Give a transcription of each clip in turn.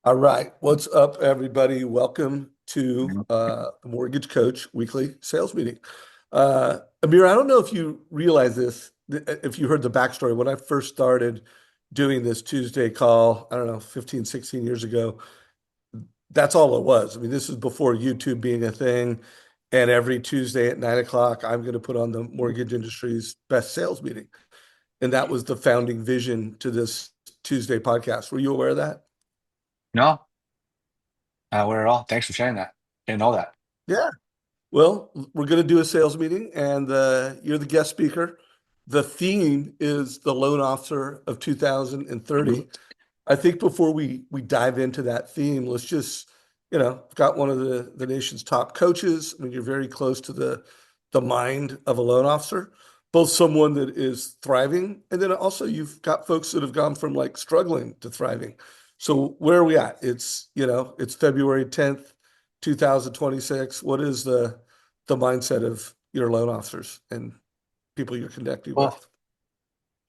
All right. What's up, everybody? Welcome to the Mortgage Coach weekly sales meeting. Amir, I don't know if you realize this, if you heard the backstory. When I first started doing this Tuesday call, I don't know, 15, 16 years ago, that's all it was. I mean, this is before YouTube being a thing. And every Tuesday at 9 o'clock, I'm going to put on the mortgage industry's best sales meeting. And that was the founding vision to this Tuesday podcast. Were you aware of that? No, not aware at all. Thanks for sharing that. Didn't know that. Yeah. Well, we're going to do a sales meeting, and you're the guest speaker. The theme is the loan officer of 2030. I think before we dive into that theme, let's just, I've got one of the nation's top coaches. I mean, you're very close to the mind of a loan officer, both someone that is thriving, and then also you've got folks that have gone from like struggling to thriving. So where are we at? It's February 10th, 2026. What is the mindset of your loan officers and people you're connecting Well,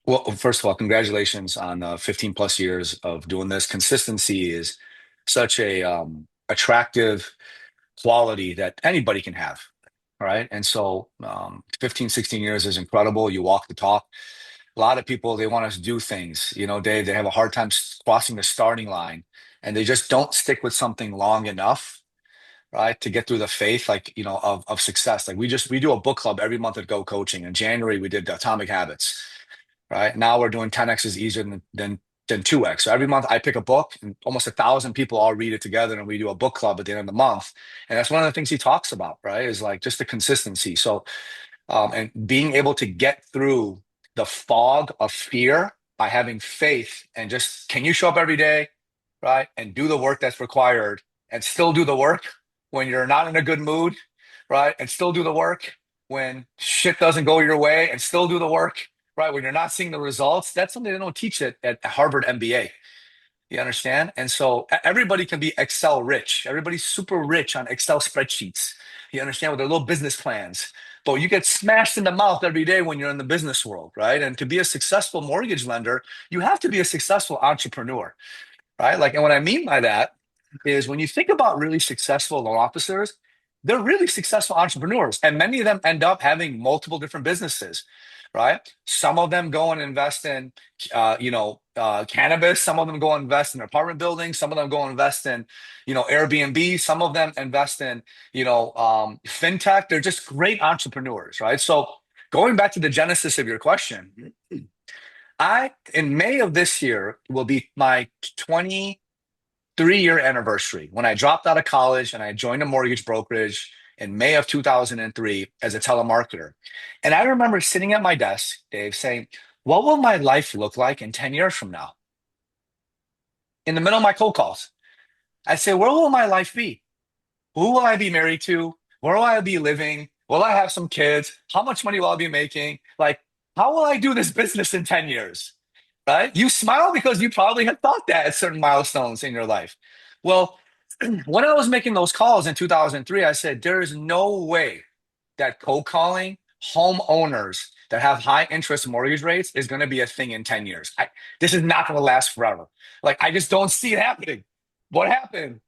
with? well, first of all, congratulations on 15 plus years of doing this. Consistency is such a attractive quality that anybody can have. All right. And so 15, 16 years is incredible. You walk the talk. A lot of people, they want us to do things, Dave, they have a hard time crossing the starting line and they just don't stick with something long enough, right, to get through the faith, like, of success. Like we do a book club every month at Go Coaching. In January, we did Atomic Habits, right? Now we're doing 10X is easier than 2X. So every month I pick a book and almost 1,000 people all read it together and we do a book club at the end of the month. And that's one of the things he talks about, right? Is like just the consistency. So, and being able to get through the fog of fear by having faith and just, can you show up every day, right? And do the work that's required and still do the work when you're not in a good mood, right? And still do the work when shit doesn't go your way and still do the work, right? When you're not seeing the results. That's something they don't teach at Harvard MBA. You understand? And so everybody can be Excel rich. Everybody's super rich on Excel spreadsheets. You understand, with their little business plans. But you get smashed in the mouth every day when you're in the business world, right? And to be a successful mortgage lender, you have to be a successful entrepreneur, right? Like, and what I mean by that is when you think about really successful loan officers, they're really successful entrepreneurs, and many of them end up having multiple different businesses, right? Some of them go and invest in, cannabis. Some of them go and invest in apartment buildings. Some of them go and invest in, Airbnb. Some of them invest in, fintech. They're just great entrepreneurs, right? So going back to the genesis of your question, in May of this year will be my 23-year anniversary when I dropped out of college and I joined a mortgage brokerage in May of 2003 as a telemarketer. And I remember sitting at my desk, Dave, saying, what will my life look like in 10 years from now? In the middle of my cold calls, I say, where will my life be? Who will I be married to? Where will I be living? Will I have some kids? How much money will I be making? Like, how will I do this business in 10 years? Right? You smile because you probably had thought that at certain milestones in your life. Well, when I was making those calls in 2003, I said, there is no way that cold calling homeowners that have high interest mortgage rates is going to be a thing in 10 years. This is not going to last forever. Like, I just don't see it happening. What happened?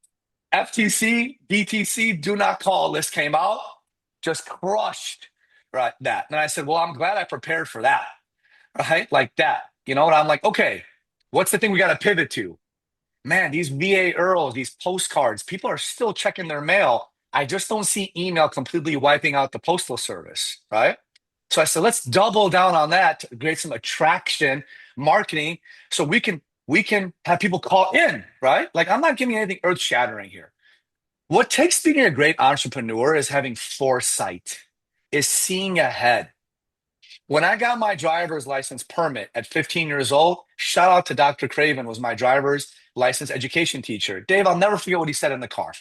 FTC, DTC, do not call list came out, just crushed, right, that. And I said, well, I'm glad I prepared for that, right? Like that. And I'm like, okay, what's the thing we got to pivot to? Man, these VA Earls, these postcards, people are still checking their mail. I just don't see email completely wiping out the postal service, right? So I said, let's double down on that to create some attraction marketing so we can have people call in, right? Like, I'm not giving anything earth shattering here. What takes being a great entrepreneur is having foresight, is seeing ahead. When I got my driver's license permit at 15 years old, shout out to Dr. Craven, was my driver's license education teacher. Dave, I'll never forget what he said in the car.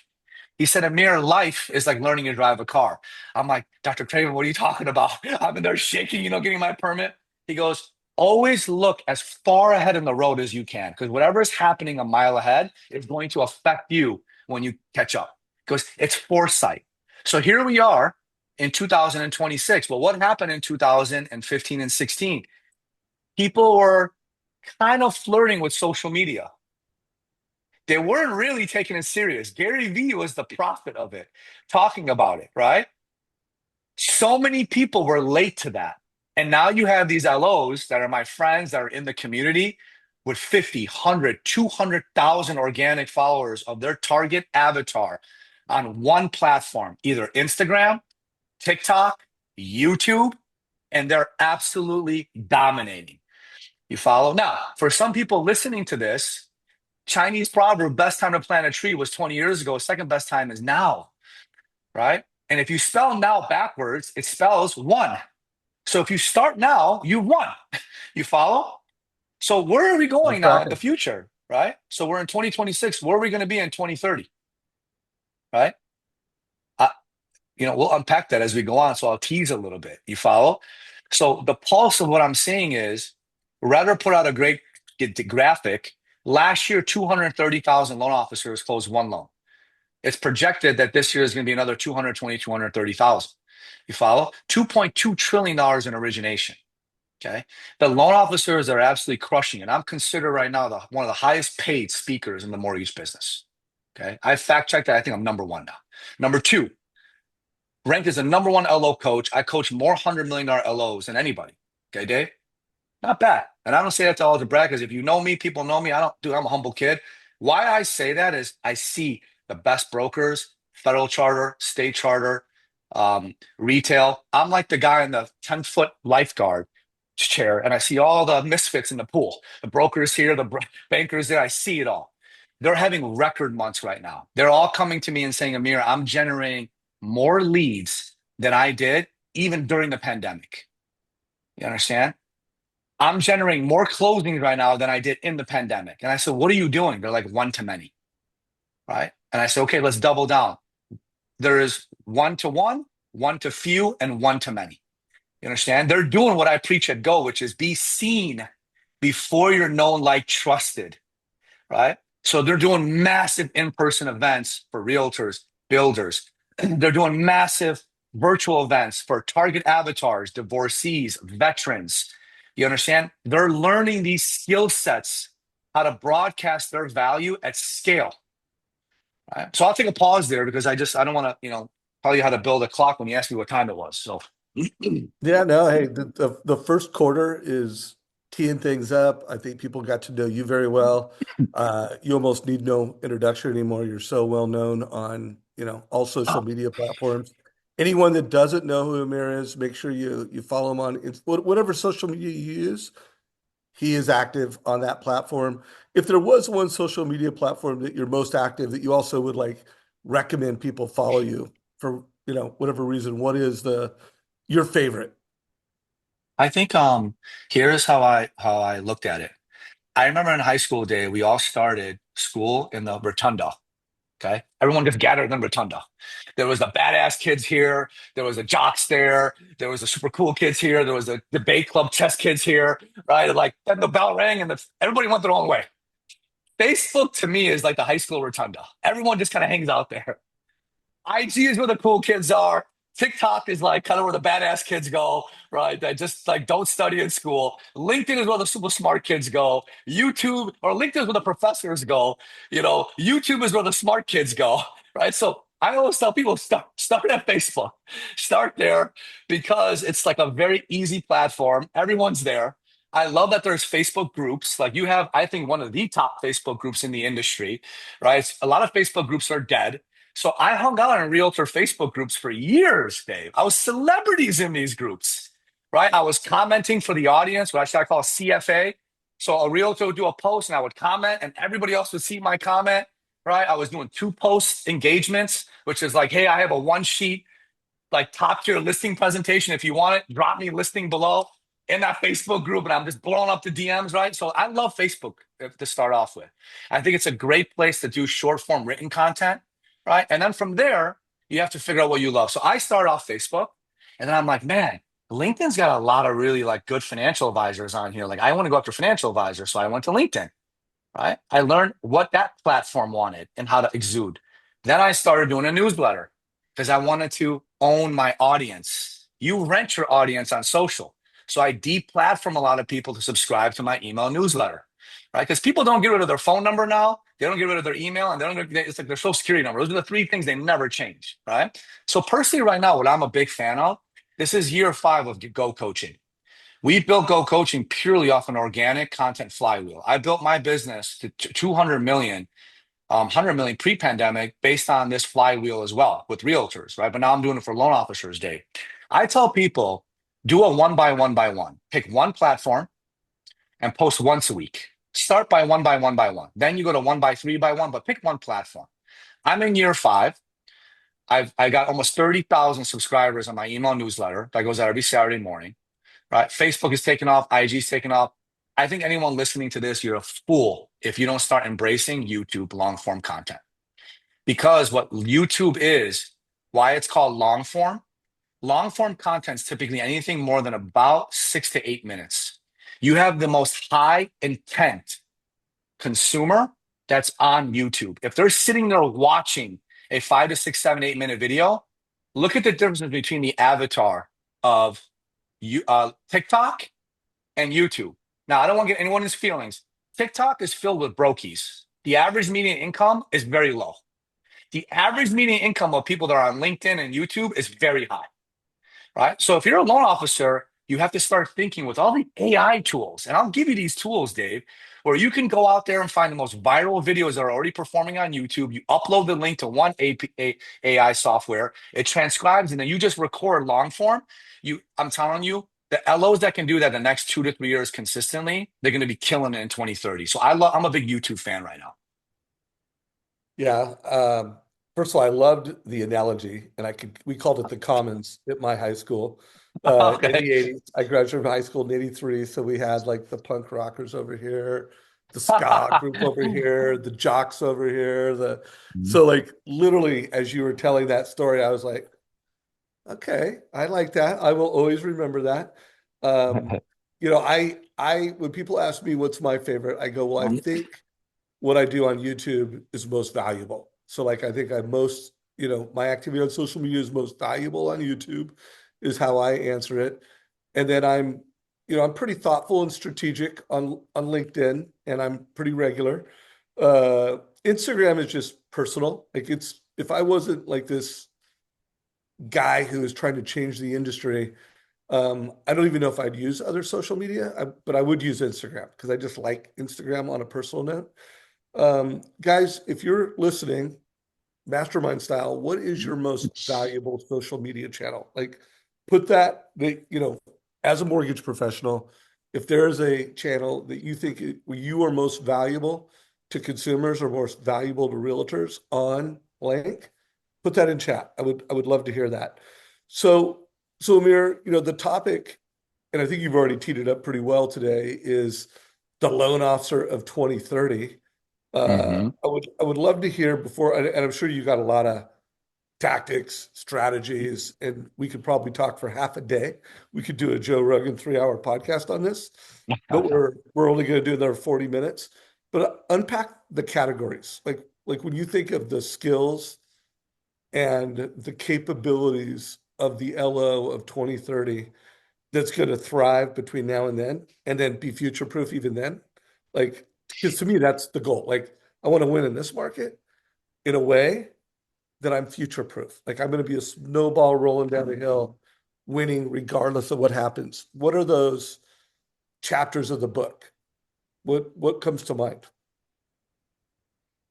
He said, Amir, life is like learning to drive a car. I'm like, Dr. Craven, what are you talking about? I'm in there shaking, getting my permit. He goes, always look as far ahead in the road as you can, because whatever is happening a mile ahead is going to affect you when you catch up, because it's foresight. So here we are in 2026. But what happened in 2015 and 16? People were kind of flirting with social media. They weren't really taking it serious. Gary Vee was the prophet of it, talking about it, right? So many people were late to that. And now you have these LOs that are my friends that are in the community with 50, 100, 200,000 organic followers of their target avatar on one platform, either Instagram, TikTok, YouTube, and they're absolutely dominating. You follow? Now, for some people listening to this, Chinese proverb, best time to plant a tree was 20 years ago. Second best time is now, right? And if you spell now backwards, it spells one. So if you start now, you won. You follow? So where are we I'm going now in the tracking. future, right? So we're in 2026. Where are we going to be in 2030, right? I, we'll unpack that as we go on. So I'll tease a little bit. You follow? So the pulse of what I'm saying is, rather put out a great graphic. Last year, 230,000 loan officers closed one loan. It's projected that this year is going to be another 220, 230,000. You follow? $2.2 trillion in origination. Okay. The loan officers are absolutely crushing it. I'm considered right now one of the highest paid speakers in the mortgage business. Okay. I fact checked that. I think I'm number one now. Number two, ranked as the number one LO coach. I coach more $100 million LOs than anybody. Okay, Dave? Not bad. And I don't say that to all to brag, because if you know me, people know me. I'm a humble kid. Why I say that is I see the best brokers, federal charter, state charter, retail. I'm like the guy in the 10-foot lifeguard chair, and I see all the misfits in the pool. The brokers here, the bankers there, I see it all. They're having record months right now. They're all coming to me and saying, Amir, I'm generating more leads than I did even during the pandemic. You understand? I'm generating more closings right now than I did in the pandemic. And I said, what are you doing? They're like, one to many, right? And I said, okay, let's double down. There is one to one to few, and one to many. You understand? They're doing what I preach at Go, which is be seen before you're known, like, trusted, right? So they're doing massive in-person events for realtors, builders. They're doing massive virtual events for target avatars, divorcees, veterans. You understand? They're learning these skill sets, how to broadcast their value at scale. Right? So I'll take a pause there, because I don't want to, tell you how to build a clock when you ask me what time it was. So Yeah, no, hey, the first quarter is teeing things up. I think people got to know you very well. You almost need no introduction anymore. You're so well known on, all social media platforms. Anyone that doesn't know who Amir is, make sure you follow him on whatever social media you use. He is active on that platform. If there was one social media platform that you're most active that you also would like recommend people follow you for, whatever reason, what is your favorite? I think here's how I looked at it. I remember in high school day, we all started school in the rotunda. Okay. Everyone just gathered in the rotunda. There was the badass kids here. There was the jocks there. There was the super cool kids here. There was the debate club chess kids here. Right. Like then the bell rang and everybody went their own way. Facebook to me is like the high school rotunda. Everyone just kind of hangs out there. IG is where the cool kids are. TikTok is like kind of where the badass kids go, right? That just like don't study in school. LinkedIn is where the super smart kids go. YouTube or LinkedIn is where the professors go. YouTube is where the smart kids go, right? So I always tell people start at Facebook, start there, because it's like a very easy platform. Everyone's there. I love that there's Facebook groups. Like you have, I think, one of the top Facebook groups in the industry, right? A lot of Facebook groups are dead. So I hung out in realtor Facebook groups for years, Dave. I was celebrities in these groups, right? I was commenting for the audience, what I call CFA. So a realtor would do a post and I would comment and everybody else would see my comment, right? I was doing 2-post engagements, which is like, hey, I have a one sheet, like top tier listing presentation. If you want it, drop me listing below in that Facebook group and I'm just blowing up the DMs, right? So I love Facebook to start off with. I think it's a great place to do short form written content, right? And then from there, you have to figure out what you love. So I started off Facebook and then I'm like, man, LinkedIn's got a lot of really like good financial advisors on here. Like I want to go after financial advisors. So I went to LinkedIn, right? I learned what that platform wanted and how to exude. Then I started doing a newsletter because I wanted to own my audience. You rent your audience on social. So I deplatform a lot of people to subscribe to my email newsletter, right? Because people don't get rid of their phone number now. They don't get rid of their email, and it's like their social security number. Those are the three things they never change, right? So personally, right now, what I'm a big fan of, this is year 5 of Go Coaching. We built Go Coaching purely off an organic content flywheel. I built my business to 200 million, 100 million pre-pandemic based on this flywheel as well with realtors, right? But now I'm doing it for loan officers day. I tell people, do a one by one by one. Pick one platform and post once a week. Start by one by one by one. Then you go to one by three by one, but pick one platform. I'm in year 5. I got almost 30,000 subscribers on my email newsletter that goes out every Saturday morning, right? Facebook is taking off, IG is taking off. I think anyone listening to this, you're a fool if you don't start embracing YouTube long form content. Because what YouTube is, why it's called long form content is typically anything more than about 6 to 8 minutes. You have the most high intent consumer that's on YouTube. If they're sitting there watching a 5 to 6, 7, 8 minute video, look at the difference between the avatar of TikTok and YouTube. Now, I don't want to get anyone's feelings. TikTok is filled with brokies. The average median income is very low. The average median income of people that are on LinkedIn and YouTube is very high, right? So if you're a loan officer, you have to start thinking with all the AI tools. And I'll give you these tools, Dave, where you can go out there and find the most viral videos that are already performing on YouTube. You upload the link to one AI software, it transcribes, and then you just record long form. I'm telling you, the LOs that can do that the next 2 to 3 years consistently, they're going to be killing it in 2030. So I'm a big YouTube fan right now. Yeah. First of all, I loved the analogy, and we called it the Commons at my high school in Okay. the 80s. I graduated from high school in 83, so we had like the punk rockers over here, the ska group over here, the jocks over here. So like literally as you were telling that story, I was like, okay, I like that. I will always remember that. Um, I when people ask me what's my favorite, I go, well, I think what I do on YouTube is most valuable. So like I think I'm most, my activity on social media is most valuable on YouTube is how I answer it. And then I'm pretty thoughtful and strategic on LinkedIn, and I'm pretty regular. Instagram is just personal. Like if I wasn't like this guy who is trying to change the industry, I don't even know if I'd use other social media, but I would use Instagram because I just like Instagram on a personal note. Guys, if you're listening, mastermind style, what is your most valuable social media channel? Like, put as a mortgage professional, if there is a channel that you think where you are most valuable to consumers or most valuable to realtors on blank, put that in chat. I would love to hear that. So Amir, the topic, and I think you've already teed it up pretty well today, is the loan officer of 2030. hmm I would love to hear and I'm sure you got a lot of tactics, strategies, and we could probably talk for half a day. We could do a Joe Rogan 3-hour podcast on this, but we're only going to do another 40 minutes. But unpack the categories. Like when you think of the skills and the capabilities of the LO of 2030 that's going to thrive between now and then be future proof even then. Like, because to me, that's the goal. Like, I want to win in this market in a way that I'm future proof. Like, I'm going to be a snowball rolling down the hill, winning regardless of what happens. What are those chapters of the book? What comes to mind?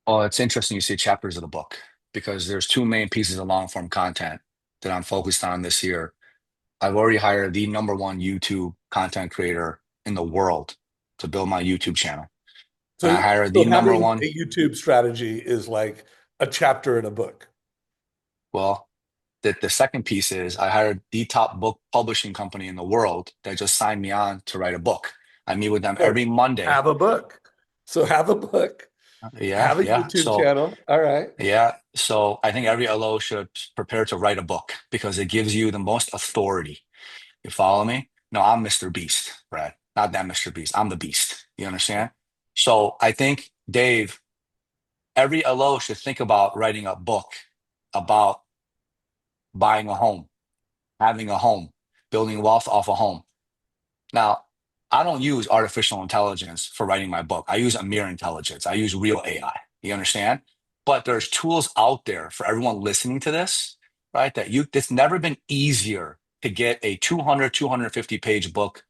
Oh, it's interesting you say chapters of the book because there's two main pieces of long form content that I'm focused on this year. I've already hired the number one YouTube content creator in the world to build my YouTube channel. And I So, hired the so number having one, a YouTube strategy is like a chapter in a book. well, the second piece is I hired the top book publishing company in the world that just signed me on to write a book. I meet with them So every Monday. have a book. So have a book, Yeah, have a yeah. YouTube channel. All right. So I think every LO should prepare to write a book because it gives you the most authority. You follow me? No, I'm Mr. Beast, Brad. Not that Mr. Beast. I'm the beast. You understand? So I think, Dave, every LO should think about writing a book about buying a home, having a home, building wealth off a home. Now, I don't use artificial intelligence for writing my book. I use Amir intelligence. I use real AI. You understand? But there's tools out there for everyone listening to this, right? It's never been easier to get a 200, 250 page book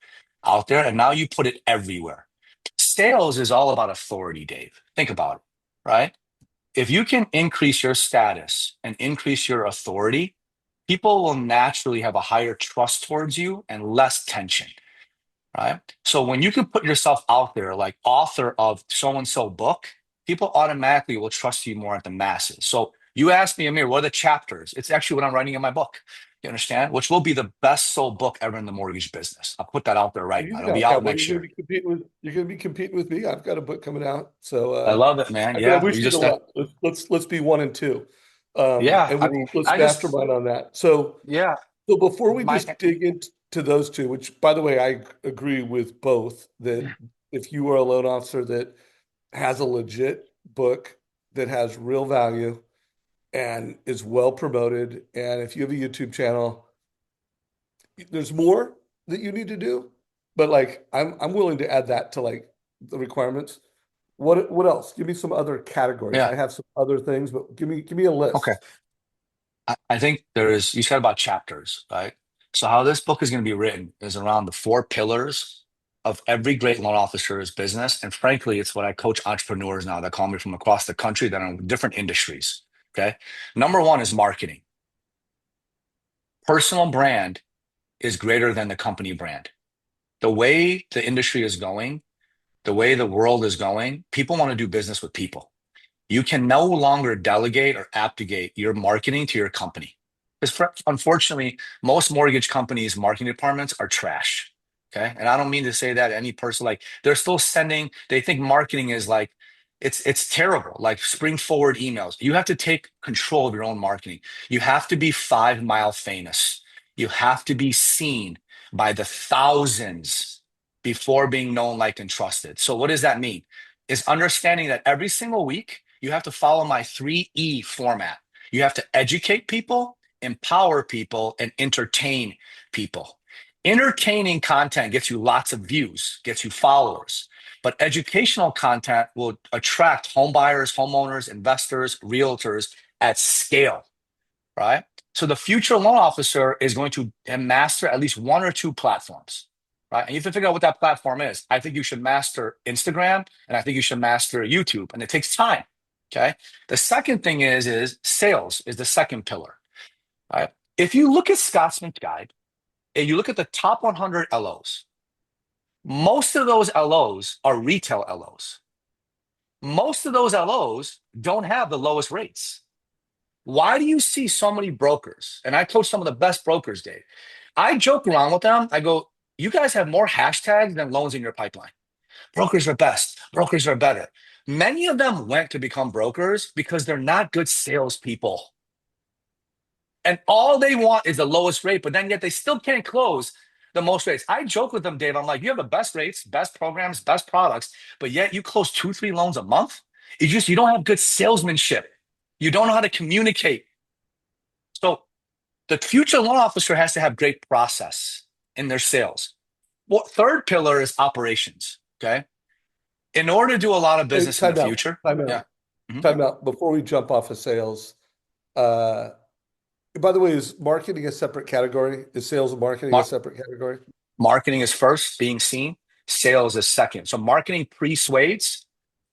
out there. And now you put it everywhere. Sales is all about authority, Dave. Think about it, right? If you can increase your status and increase your authority, people will naturally have a higher trust towards you and less tension, right? So when you can put yourself out there like author of so and so book, people automatically will trust you more at the masses. So you asked me, Amir, what are the chapters? It's actually what I'm writing in my book. You understand? Which will be the best sold book ever in the mortgage business. I'll put that out there right now. You It'll know, be out cowboy, next year. you're gonna be competing with me. I've got a book coming out, so I love it, man. I mean, I Yeah, wish you the luck. Let's be one and two, yeah. and I mean, let's I just, mastermind on that. So yeah, before we my, just dig into those two, which by the way, I agree with both, that if you are a loan officer that has a legit book that has real value and is well promoted, and if you have a YouTube channel, there's more that you need to do, but like I'm willing to add that to like the requirements. What else? Give me some other categories. yeah. I have some other things, but give me a Okay. list. I think you said about chapters, right? So how this book is going to be written is around the four pillars of every great loan officer's business. And frankly, it's what I coach entrepreneurs now that call me from across the country that are in different industries. Okay. Number one is marketing. Personal brand is greater than the company brand. The way the industry is going, the way the world is going, people want to do business with people. You can no longer delegate or abdicate your marketing to your company. Because unfortunately, most mortgage companies' marketing departments are trash. Okay. And I don't mean to say that any person, like they're still sending, they think marketing is like, it's terrible, like spring forward emails. You have to take control of your own marketing. You have to be 5 mile famous. You have to be seen by the thousands before being known, liked, and trusted. So what does that mean? Is understanding that every single week you have to follow my 3E format. You have to educate people, empower people, and entertain people. Entertaining content gets you lots of views, gets you followers, but educational content will attract home buyers, homeowners, investors, realtors at scale, right? So the future loan officer is going to master at least one or two platforms, right? And you have to figure out what that platform is. I think you should master Instagram, and I think you should master YouTube, and it takes time. Okay. The second thing is sales is the second pillar, right? If you look at Scotsman's Guide and you look at the top 100 LOs, most of those LOs are retail LOs. Most of those LOs don't have the lowest rates. Why do you see so many brokers? And I coach some of the best brokers, Dave. I joke around with them. I go, you guys have more hashtags than loans in your pipeline. Brokers are best. Brokers are better. Many of them went to become brokers because they're not good salespeople. And all they want is the lowest rate, but then yet they still can't close the most rates. I joke with them, Dave. I'm like, you have the best rates, best programs, best products, but yet you close 2, 3 loans a month. You don't have good salesmanship. You don't know how to communicate. So the future loan officer has to have great process in their sales. Well, third pillar is operations. Okay. In order to do a lot of Hey, business in the time out, future. time Yeah. out, Mhm. time out. Before we jump off of sales, uh, by the way, is marketing a separate category? Is sales and marketing a Mar- separate category? Marketing is first, being seen. Sales is second. So marketing persuades,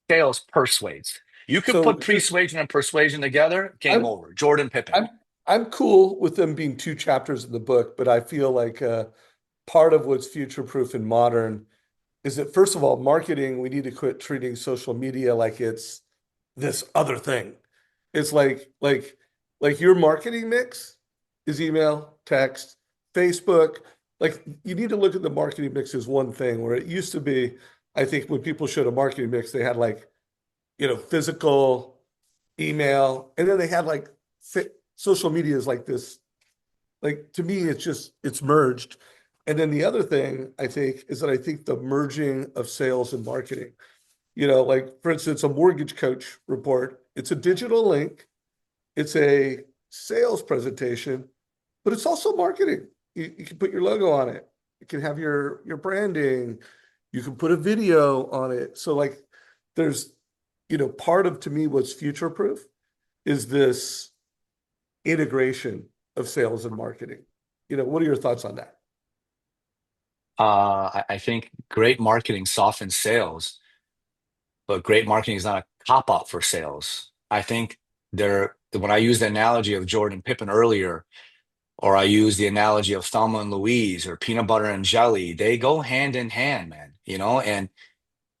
sales persuades. You could So put just persuasion and persuasion together, game I'm over. Jordan Pippen. I'm I'm cool with them being two chapters in the book, but I feel like part of what's future proof and modern is that first of all, marketing, we need to quit treating social media like it's this other thing. It's like your marketing mix is email, text, Facebook. Like you need to look at the marketing mix as one thing where it used to be, I think when people showed a marketing mix, they had like, physical, email, and then they had like social media is like this. Like to me, it's merged. And then the other thing I think is that I think the merging of sales and marketing, like for instance, a mortgage coach report, it's a digital link, it's a sales presentation, but it's also marketing. You can put your logo on it. You can have your branding. You can put a video on it. So like there's, part of to me what's future proof is this integration of sales and marketing. What are your thoughts on that? I think great marketing softens sales, but great marketing is not a cop out for sales. I think when I used the analogy of Jordan Pippen earlier, or I use the analogy of Thelma and Louise or peanut butter and jelly, they go hand in hand, man, and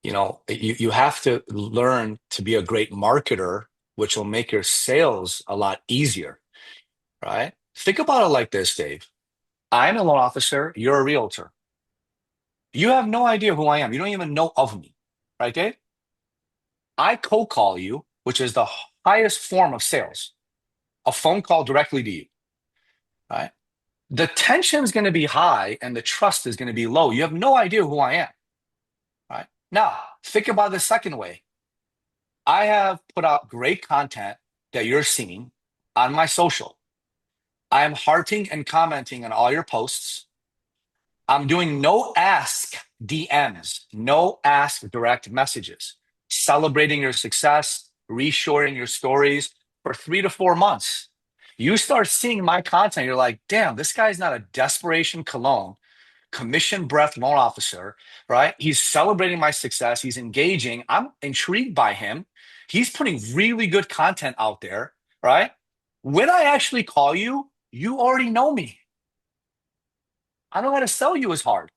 you have to learn to be a great marketer, which will make your sales a lot easier, right? Think about it like this, Dave. I'm a loan officer, you're a realtor. You have no idea who I am. You don't even know of me, right, Dave? I cold call you, which is the highest form of sales, a phone call directly to you, right? The tension is going to be high and the trust is going to be low. You have no idea who I am, right? Now, think about the second way. I have put out great content that you're seeing on my social. I am hearting and commenting on all your posts. I'm doing no ask DMs, no ask direct messages, celebrating your success, reshoring your stories for 3 to 4 months. You start seeing my content, you're like, damn, this guy's not a desperation cologne, commission breath loan officer, right? He's celebrating my success. He's engaging. I'm intrigued by him. He's putting really good content out there, right? When I actually call you, you already know me. I don't know how to sell you as hard.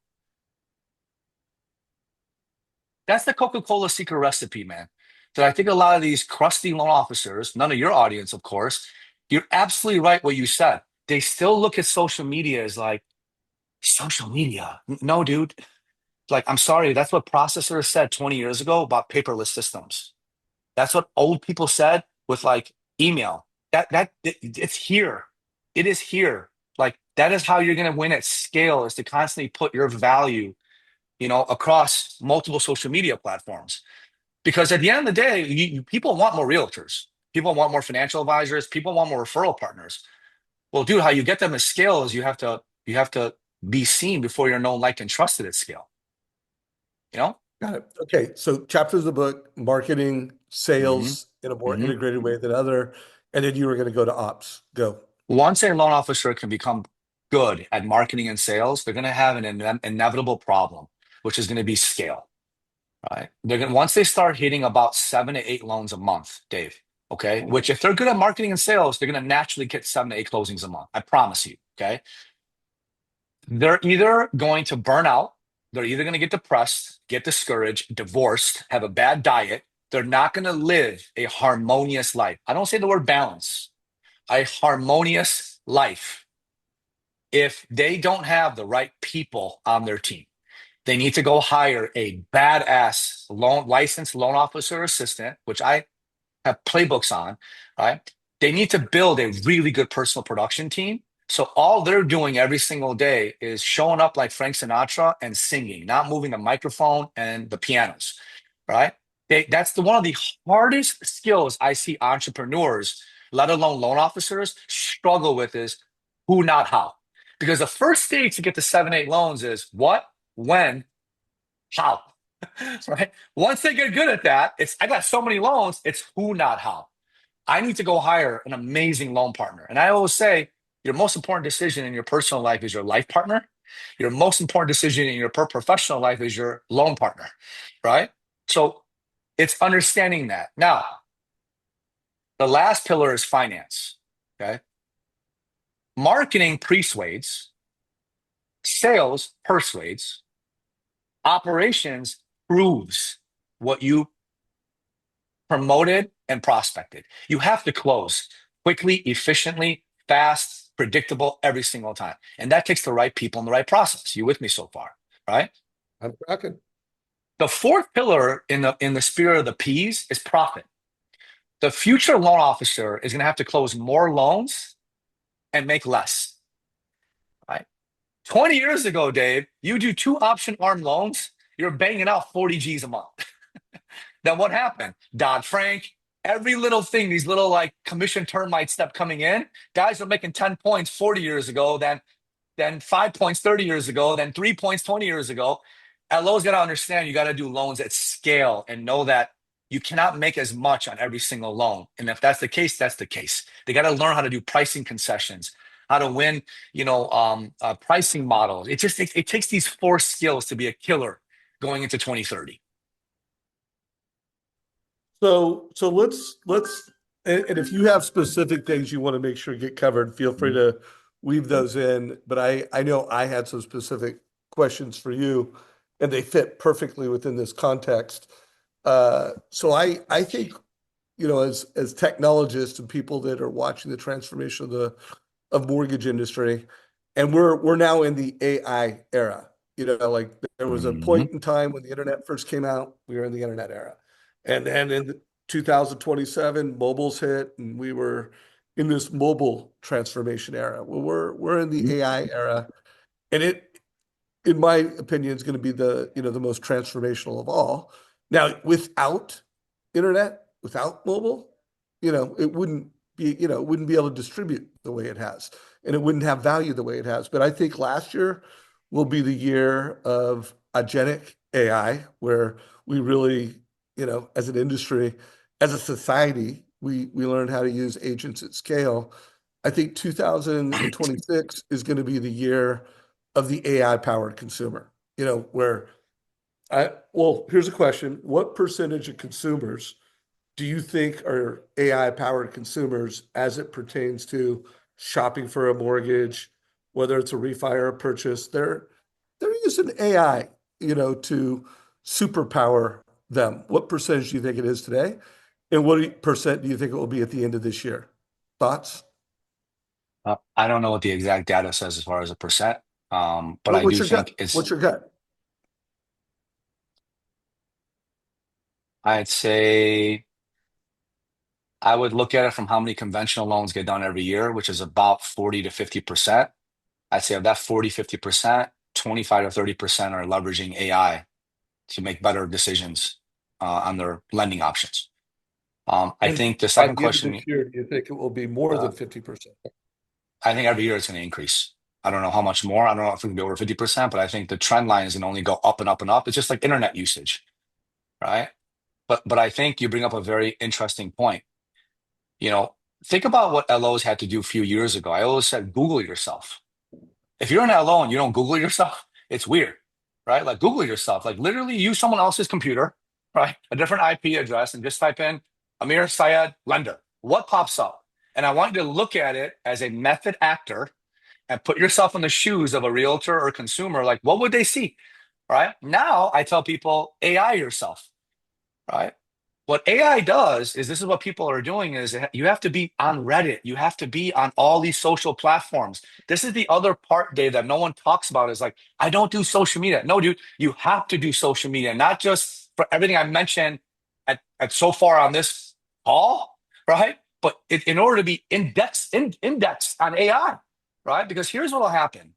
That's the Coca-Cola secret recipe, man. So I think a lot of these crusty loan officers, none of your audience, of course, you're absolutely right what you said. They still look at social media as like, social media. No, dude. Like, I'm sorry, that's what processors said 20 years ago about paperless systems. That's what old people said with like email. It's here. It is here. Like that is how you're going to win at scale is to constantly put your value, across multiple social media platforms. Because at the end of the day, people want more realtors. People want more financial advisors. People want more referral partners. Well, dude, how you get them at scale is you have to be seen before you're known, liked, and trusted at scale. You know? Got it. Okay. So chapters of the book, marketing, hmm sales in a more hmm integrated way than other. And then you were going to go to ops. Go. Once a loan officer can become good at marketing and sales, they're going to have an inevitable problem, which is going to be scale. Right? They're going once they start hitting about 7 to 8 loans a month, Dave. Okay, which if they're good at marketing and sales, they're going to naturally get 7 to 8 closings a month. I promise you. Okay, they're either going to burn out, they're either going to get depressed, get discouraged, divorced, have a bad diet. They're not going to live a harmonious life. I don't say the word balance, a harmonious life if they don't have the right people on their team. They need to go hire a badass licensed loan officer assistant, which I have playbooks on, right? They need to build a really good personal production team. So all they're doing every single day is showing up like Frank Sinatra and singing, not moving the microphone and the pianos, right? That's one of the hardest skills I see entrepreneurs, let alone loan officers, struggle with is who, not how. Because the first stage to get to 7, 8 loans is what, when, how, right? Once they get good at that, I got so many loans, it's who, not how. I need to go hire an amazing loan partner. And I always say, your most important decision in your personal life is your life partner. Your most important decision in your professional life is your loan partner, right? So it's understanding that. Now, the last pillar is finance, okay? Marketing persuades, sales persuades, operations proves what you promoted and prospected. You have to close quickly, efficiently, fast, predictable every single time. And that takes the right people and the right process. You with me so far, right? I'm tracking. The fourth pillar in the spirit of the P's is profit. The future loan officer is going to have to close more loans and make less, right? 20 years ago, Dave, you do 2 option arm loans, you're banging out 40 G's a month. Then what happened? Dodd-Frank, every little thing, these little like commission termites step coming in. Guys are making 10 points 40 years ago, then 5 points 30 years ago, then 3 points 20 years ago. LO's got to understand you got to do loans at scale and know that you cannot make as much on every single loan. And if that's the case, that's the case. They got to learn how to do pricing concessions, how to win, pricing models. It takes these four skills to be a killer going into 2030. So let's and if you have specific things you want to make sure get covered, feel free to weave those in. But I know I had some specific questions for you, and they fit perfectly within this context. So I think, as technologists and people that are watching the transformation of the mortgage industry, and we're now in the AI era. Like there was a Mhm. point in time when the internet first came out, we were in the internet era. And then in 2027, mobiles hit, and we were in this mobile transformation era. Well, we're in the AI era, and it, in my opinion, is going to be the most transformational of all. Now, without internet, without mobile, it wouldn't be able to distribute the way it has, and it wouldn't have value the way it has. But I think last year will be the year of agentic AI, where we really, as an industry, as a society, we learn how to use agents at scale. I think 2026 is going to be the year of the AI powered consumer, where well, here's a question. What percentage of consumers do you think are AI powered consumers as it pertains to shopping for a mortgage, whether it's a refi or a purchase? They're using AI, to superpower them. What percentage do you think it is today? And what percent do you think it will be at the end of this year? Thoughts? I don't know what the exact data says as far as a percent, but I What's do your gut? think it's, What's your gut? I'd say I would look at it from how many conventional loans get done every year, which is about 40 to 50%. I'd say of that 40, 50%, 25 to 30% are leveraging AI to make better decisions on their lending options. I And think the by second the end of question, this year, do you think it will be more uh, than 50%? I think every year it's going to increase. I don't know how much more. I don't know if we can be over 50%, but I think the trend line is going to only go up and up and up. It's just like internet usage, right? But I think you bring up a very interesting point. You know, think about what LOs had to do a few years ago. I always said, Google yourself. If you're an LO and you don't Google yourself, it's weird, right? Like Google yourself, like literally use someone else's computer, right? A different IP address and just type in Amir Syed lender. What pops up? And I want you to look at it as a method actor and put yourself in the shoes of a realtor or consumer. Like, what would they see? Right now, I tell people AI yourself, right? What AI does is this is what people are doing is you have to be on Reddit. You have to be on all these social platforms. This is the other part, Dave, that no one talks about is like, I don't do social media. No, dude, you have to do social media, not just for everything I mentioned at so far on this call, right? But in order to be indexed on AI, right? Because here's what will happen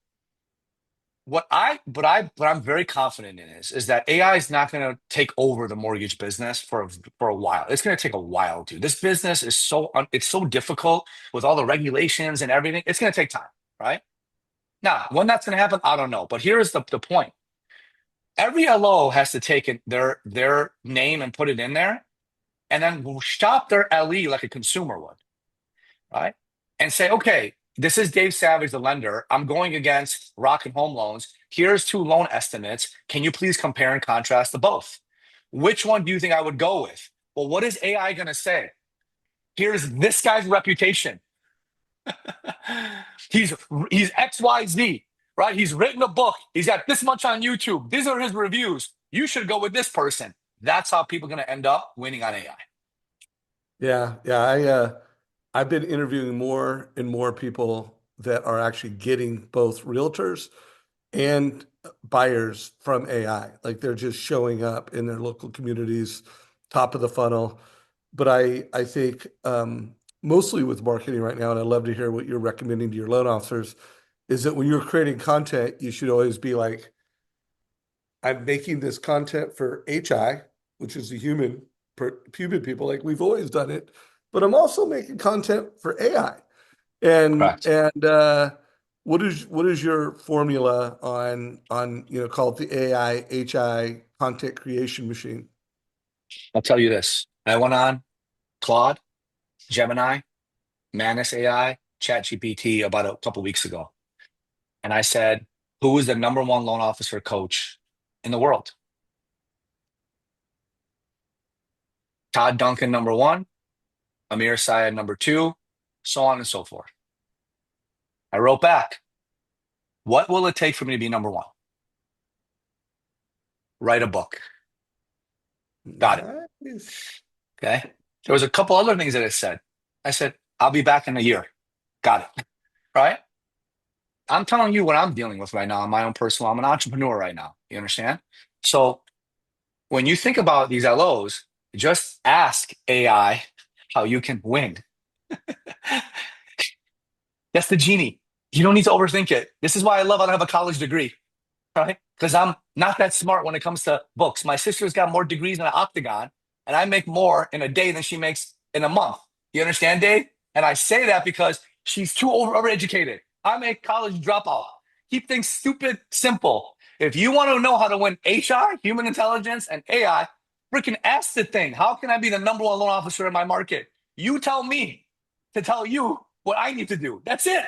what I'm very confident in is that AI is not going to take over the mortgage business for a while. It's going to take a while, dude. This business is it's so difficult with all the regulations and everything. It's going to take time, right? Now, when that's going to happen, I don't know. But here's the point. Every LO has to take their name and put it in there and then shop their LE like a consumer would, right? And say, okay, this is Dave Savage, the lender. I'm going against Rocket Home Loans. Here's two loan estimates. Can you please compare and contrast the both? Which one do you think I would go with? Well, what is AI going to say? Here's this guy's reputation. he's he's XYZ, right? He's written a book. He's got this much on YouTube. These are his reviews. You should go with this person. That's how people are going to end up winning on AI. Yeah, yeah. I've been interviewing more and more people that are actually getting both realtors and buyers from AI. Like they're just showing up in their local communities, top of the funnel. But I think mostly with marketing right now, and I'd love to hear what you're recommending to your loan officers, is that when you're creating content, you should always be like, I'm making this content for HI, which is the human people, like we've always done it, but I'm also making content for AI. And Correct. and what is your formula on call it the AI HI content creation machine? I'll tell you this. I went on Claude, Gemini, Manus AI, ChatGPT about a couple weeks ago. And I said, who is the number one loan officer coach in the world? Todd Duncan, number one, Amir Syed, number two, so on and so forth. I wrote back, what will it take for me to be number one? Write a book. Got it. Nice. Okay. There was a couple other things that it said. I said, I'll be back in a year. Got it. Right? I'm telling you what I'm dealing with right now in my own personal. I'm an entrepreneur right now. You understand? So when you think about these LOs, just ask AI how you can win. That's the genie. You don't need to overthink it. This is why I love I don't have a college degree, right? Because I'm not that smart when it comes to books. My sister's got more degrees than an octagon, and I make more in a day than she makes in a month. You understand, Dave? And I say that because she's too overeducated. I'm a college dropout. Keep things stupid, simple. If you want to know how to win HR, human intelligence, and AI, freaking ask the thing. How can I be the number one loan officer in my market? You tell me to tell you what I need to do. That's it.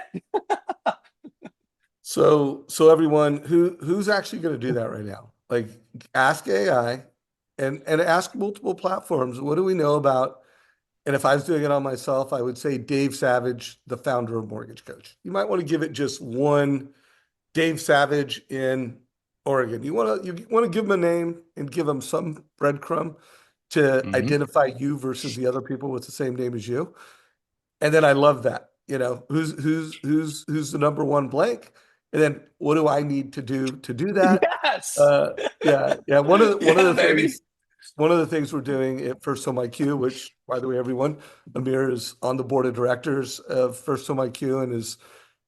So everyone who's actually going to do that right now? Like ask AI and ask multiple platforms. What do we know about? And if I was doing it on myself, I would say Dave Savage, the founder of Mortgage Coach. You might want to give it just one Dave Savage in Oregon. You want to give him a name and give him some breadcrumb to Mhm. identify you versus the other people with the same name as you. And then I love that. Who's the number one blank? And then what do I need to do that? Yes. Yeah, yeah. One of the one of Yeah, the baby. things one of the things we're doing at First Home IQ, which by the way, everyone, Amir is on the board of directors of First Home IQ and has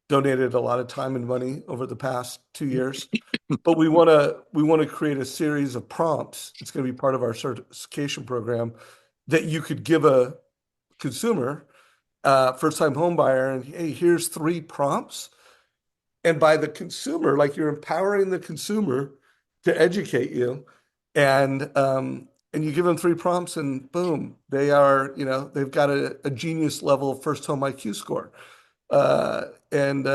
donated a lot of time and money over the past 2 years. But we want to create a series of prompts. It's going to be part of our certification program that you could give a consumer, first-time home buyer, and hey, here's 3 prompts. And by the consumer, like you're empowering the consumer to educate you, and you give them 3 prompts, and boom, they've got a genius level first home IQ score. And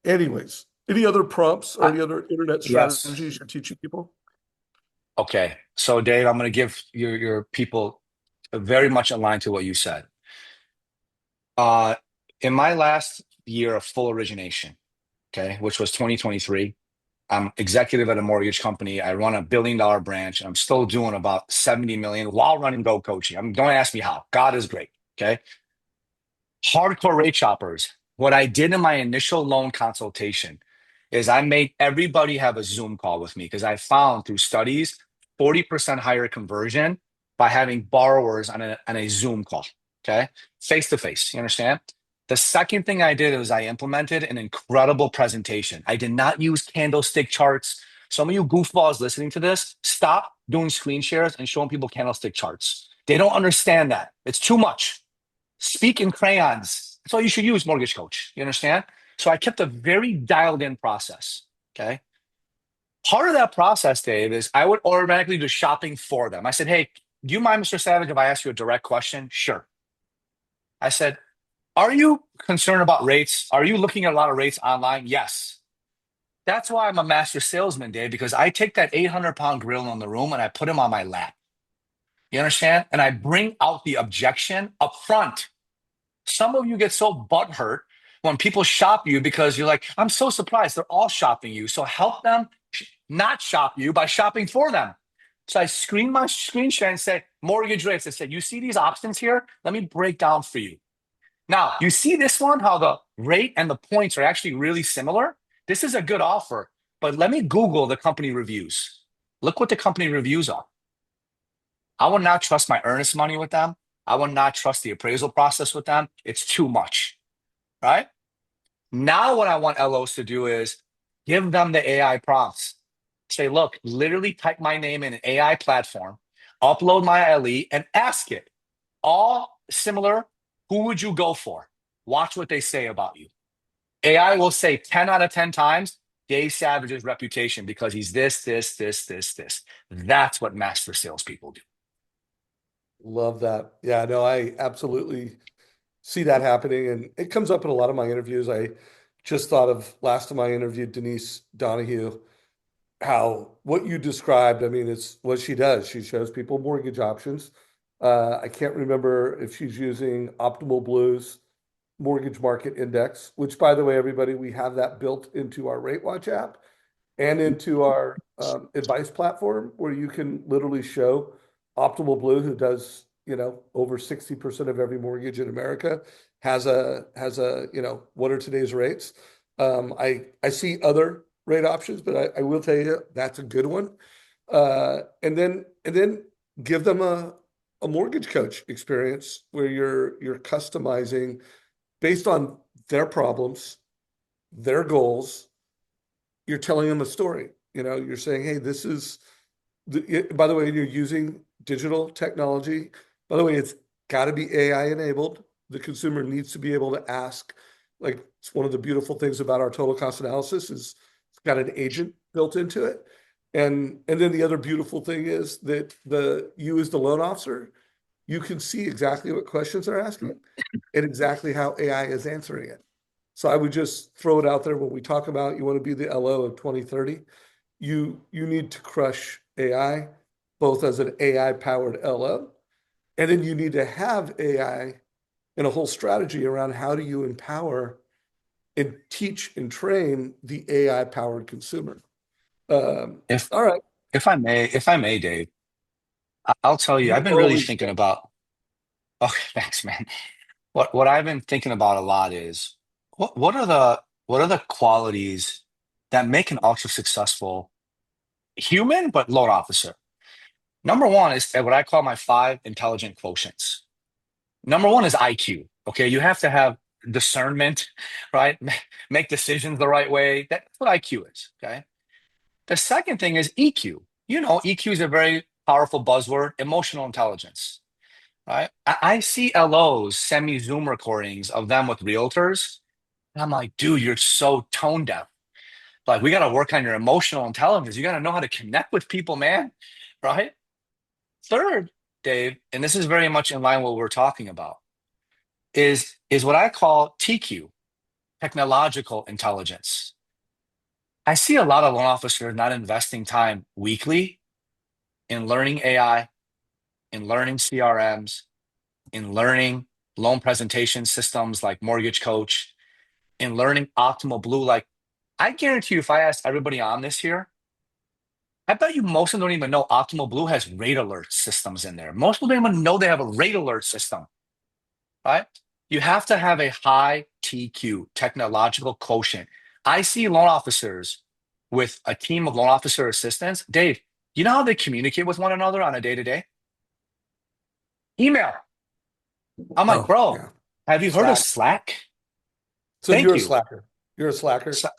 anyways, any other prompts or I, any other internet yes. strategies you're teaching people? Okay. So, Dave, I'm going to give your people very much aligned to what you said. Uh, in my last year of full origination, okay, which was 2023, I'm executive at a mortgage company. I run a $1 billion branch. I'm still doing about 70 million while running Go Coaching. Don't ask me how. God is great. Okay. Hardcore rate shoppers. What I did in my initial loan consultation is I made everybody have a Zoom call with me because I found through studies 40% higher conversion by having borrowers on a Zoom call. Okay. Face to face. You understand? The second thing I did was I implemented an incredible presentation. I did not use candlestick charts. Some of you goofballs listening to this, stop doing screen shares and showing people candlestick charts. They don't understand that. It's too much. Speak in crayons. That's all you should use, Mortgage Coach. You understand? So I kept a very dialed in process. Okay. Part of that process, Dave, is I would automatically do shopping for them. I said, hey, do you mind, Mr. Savage, if I ask you a direct question? Sure. I said, are you concerned about rates? Are you looking at a lot of rates online? Yes. That's why I'm a master salesman, Dave, because I take that 800-pound gorilla in the room and I put him on my lap. You understand? And I bring out the objection up front. Some of you get so butthurt when people shop you because you're like, I'm so surprised. They're all shopping you. So help them not shop you by shopping for them. So I screen my screen share and say, mortgage rates. I said, you see these options here? Let me break down for you. Now, you see this one, how the rate and the points are actually really similar? This is a good offer, but let me Google the company reviews. Look what the company reviews are. I would not trust my earnest money with them. I would not trust the appraisal process with them. It's too much, right? Now, what I want LOs to do is give them the AI prompts. Say, look, literally type my name in an AI platform, upload my LE, and ask it. All similar. Who would you go for? Watch what they say about you. AI will say 10 out of 10 times Dave Savage's reputation because he's this, this, this, this, this. That's what master salespeople do. Love that. Yeah, no, I absolutely see that happening. And it comes up in a lot of my interviews. I just thought of last time I interviewed Denise Donahue, how what you described, I mean, it's what she does. She shows people mortgage options. I can't remember if she's using Optimal Blue's mortgage market index, which by the way, everybody, we have that built into our Rate Watch app and into our advice platform where you can literally show Optimal Blue, who does, over 60% of every mortgage in America, has a, what are today's rates? I see other rate options, but I will tell you that's a good one. And then give them a mortgage coach experience where you're customizing based on their problems, their goals. You're telling them a story. You're saying, hey, this is by the way, you're using digital technology. By the way, it's got to be AI enabled. The consumer needs to be able to ask. Like, it's one of the beautiful things about our total cost analysis is it's got an agent built into it. And then the other beautiful thing is that you as the loan officer, you can see exactly what questions they're asking and exactly how AI is answering it. So I would just throw it out there when we talk about you want to be the LO of 2030. You need to crush AI, both as an AI powered LO, and then you need to have AI and a whole strategy around how do you empower and teach and train the AI powered consumer. If All right, if I may, Dave, I'll tell you, I've you been really always thinking about. Okay, thanks, man. What I've been thinking about a lot is what are the qualities that make an ultra successful human but loan officer? Number one is what I call my five intelligent quotients. Number one is IQ. Okay, you have to have discernment, right? Make decisions the right way. That's what IQ is. Okay. The second thing is EQ. EQ is a very powerful buzzword, emotional intelligence, right? I see LOs send me Zoom recordings of them with realtors. And I'm like, dude, you're so tone deaf. Like, we got to work on your emotional intelligence. You got to know how to connect with people, man. Right? Third, Dave, and this is very much in line with what we're talking about, is what I call TQ, technological intelligence. I see a lot of loan officers not investing time weekly in learning AI, in learning CRMs, in learning loan presentation systems like MortgageCoach, in learning Optimal Blue. Like, I guarantee you, if I asked everybody on this here, I bet you most of them don't even know Optimal Blue has rate alert systems in there. Most people don't even know they have a rate alert system, right? You have to have a high TQ, technological quotient. I see loan officers with a team of loan officer assistants. Dave, you know how they communicate with one another on a day to day? Email. I'm like, oh bro, yeah, have you heard of Slack. Slack? So Thank you're a you. slacker. You're a slacker. So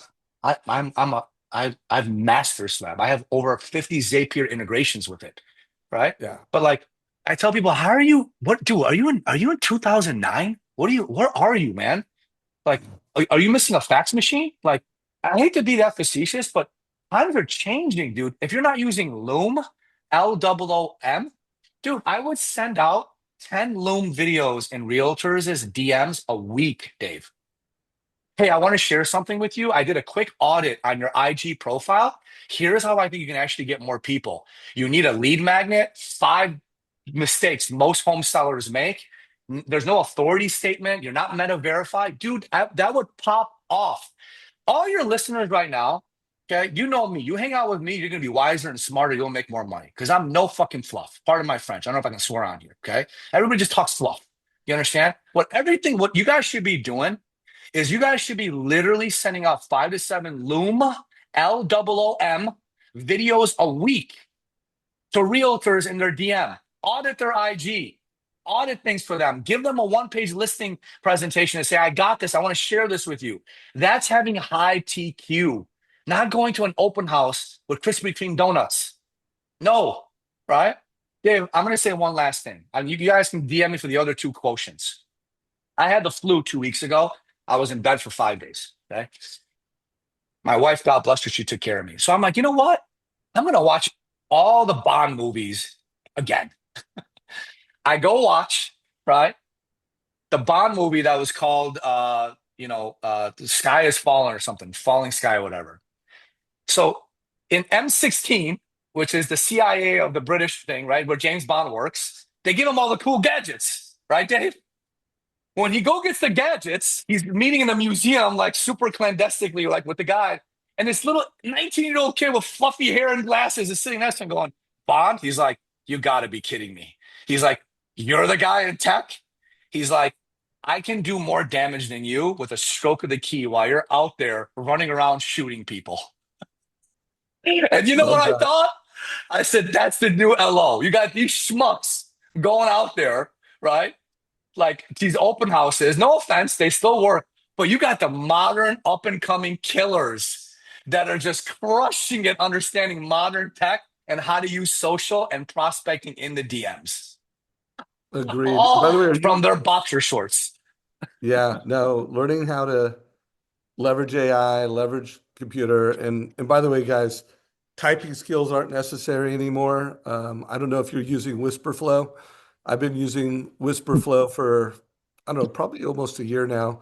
I've mastered Slab. I have over 50 Zapier integrations with it, right? Yeah. But like, I tell people, how are you? What do are you in 2009? Where are you, man? Like, are you missing a fax machine? Like, I hate to be that facetious, but times are changing, dude. If you're not using Loom, Loom, dude, I would send out 10 Loom videos in realtors as DMs a week, Dave. Hey, I want to share something with you. I did a quick audit on your IG profile. Here's how I think you can actually get more people. You need a lead magnet, five mistakes most home sellers make. There's no authority statement. You're not meta verified. Dude, that would pop off. All your listeners right now, okay, you know me. You hang out with me, you're going to be wiser and smarter. You'll make more money because I'm no fucking fluff. Pardon my French. I don't know if I can swear on here, okay? Everybody just talks fluff. You understand? What you guys should be doing is you guys should be literally sending out 5 to 7 Loom, Loom videos a week to realtors in their DM. Audit their IG, audit things for them. Give them a one-page listing presentation and say, I got this. I want to share this with you. That's having high TQ, not going to an open house with Krispy Kreme donuts. No, right? Dave, I'm going to say one last thing. You guys can DM me for the other two quotients. I had the flu 2 weeks ago. I was in bed for 5 days. Okay. My wife, God bless her, she took care of me. So I'm like, you know what? I'm going to watch all the Bond movies again. I go watch, right? The Bond movie that was called, The Sky is Falling or something, Falling Sky, or whatever. So in M16, which is the CIA of the British thing, right, where James Bond works, they give him all the cool gadgets, right, Dave? When he go gets the gadgets, he's meeting in a museum like super clandestinely, like with the guy. And this little 19-year-old kid with fluffy hair and glasses is sitting next to him going, Bond? He's like, you gotta be kidding me. He's like, you're the guy in tech? He's like, I can do more damage than you with a stroke of the key while you're out there running around shooting people. And you know Love what I that. thought? I said, that's the new LO. You got these schmucks going out there, right? Like these open houses, no offense, they still work, but you got the modern up and coming killers that are just crushing it, understanding modern tech and how to use social and prospecting in the DMs, Agreed. By all the way, from their boxer shorts. yeah, no, learning how to leverage AI, leverage computer, and by the way, guys, typing skills aren't necessary anymore. I don't know if you're using WhisperFlow. I've been using WhisperFlow for, I don't know, probably almost a year now,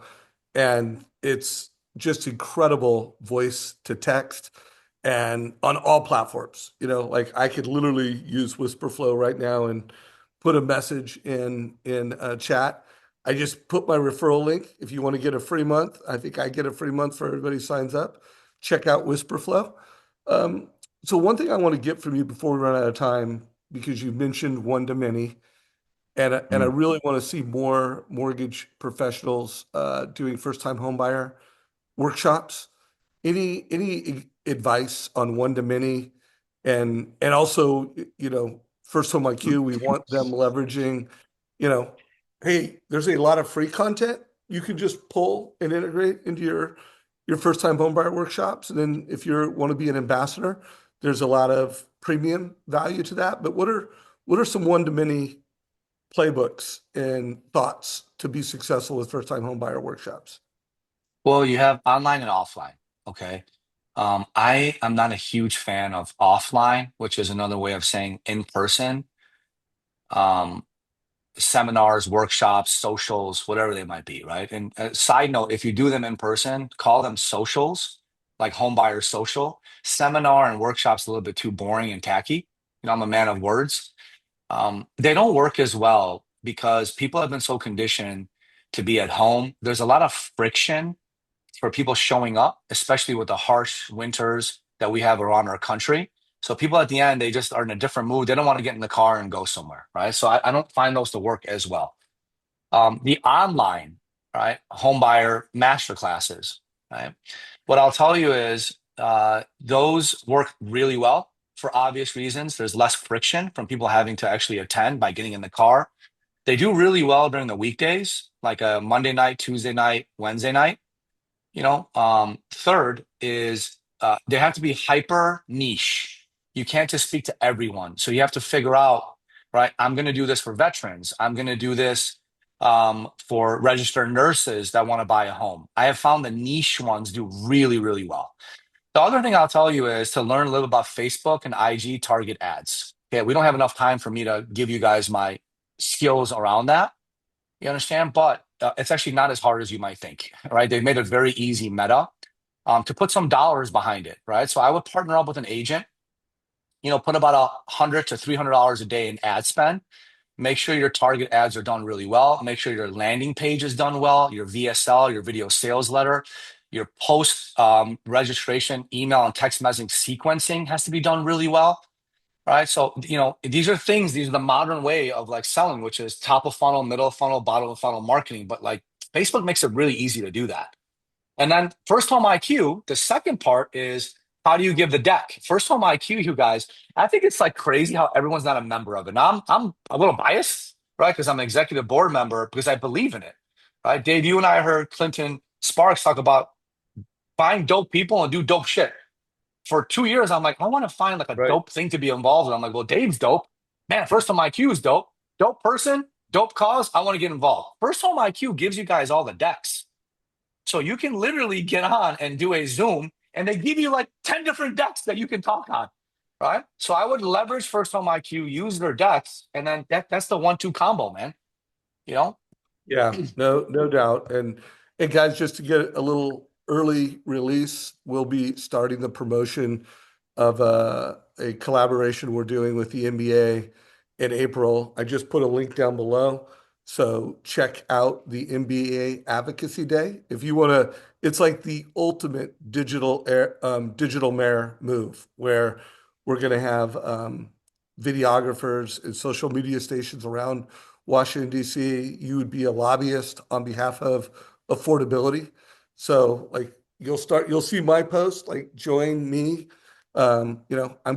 and it's just incredible voice to text and on all platforms. Like I could literally use WhisperFlow right now and put a message in a chat. I just put my referral link. If you want to get a free month, I think I get a free month for everybody who signs up. Check out WhisperFlow. Um, so one thing I want to get from you before we run out of time, because you mentioned one to many, and I Mm. really want to see more mortgage professionals doing first time home buyer workshops. Any advice on one to many, and also first home IQ, we want them leveraging, you know, hey, there's a lot of free content you can just pull and integrate into your first time home buyer workshops, and then if you want to be an ambassador, there's a lot of premium value to that. But what are some one to many playbooks and thoughts to be successful with first time home buyer workshops? Well, you have online and offline. Okay. I am not a huge fan of offline, which is another way of saying in person. Um, Seminars, workshops, socials, whatever they might be, right? And side note, if you do them in person, call them socials, like home buyer social. Seminar and workshops a little bit too boring and tacky. I'm a man of words. They don't work as well because people have been so conditioned to be at home. There's a lot of friction for people showing up, especially with the harsh winters that we have around our country. So people at the end, they just are in a different mood. They don't want to get in the car and go somewhere, right? So I don't find those to work as well. The online, right, home buyer master classes, right? What I'll tell you is those work really well for obvious reasons. There's less friction from people having to actually attend by getting in the car. They do really well during the weekdays, like a Monday night, Tuesday night, Wednesday night. Third is they have to be hyper niche. You can't just speak to everyone. So you have to figure out, right? I'm going to do this for veterans. I'm going to do this for registered nurses that want to buy a home. I have found the niche ones do really, really well. The other thing I'll tell you is to learn a little about Facebook and IG target ads. Okay, we don't have enough time for me to give you guys my skills around that. You understand? But it's actually not as hard as you might think, right? They've made it very easy meta to put some dollars behind it, right? So I would partner up with an agent, put about $100 to $300 a day in ad spend. Make sure your target ads are done really well. Make sure your landing page is done well, your VSL, your video sales letter, your post registration, email, and text messaging sequencing has to be done really well. Right. So, these are things, these are the modern way of like selling, which is top of funnel, middle of funnel, bottom of funnel marketing. But like Facebook makes it really easy to do that. And then first home IQ, the second part is how do you give the deck? First home IQ, you guys, I think it's like crazy how everyone's not a member of it. Now I'm a little biased, right? Because I'm an executive board member because I believe in it. Right. Dave, you and I heard Clinton Sparks talk about find dope people and do dope shit for 2 years. I'm like, I want to find like a Right. dope thing to be involved in. I'm like, well, Dave's dope. Man, first home IQ is dope. Dope person, dope cause. I want to get involved. First home IQ gives you guys all the decks. So you can literally get on and do a Zoom, and they give you like 10 different decks that you can talk on, right? So I would leverage First Home IQ, use their decks, and then that's the 1-2 combo, man. You know? Yeah, no doubt. And guys, just to get a little early release, we'll be starting the promotion of a collaboration we're doing with the NBA in April. I just put a link down below. So check out the NBA Advocacy Day. If you want to, it's like the ultimate digital mayor move where we're going to have videographers and social media stations around Washington, D.C. You would be a lobbyist on behalf of affordability. So like you'll see my post, like join me. I'm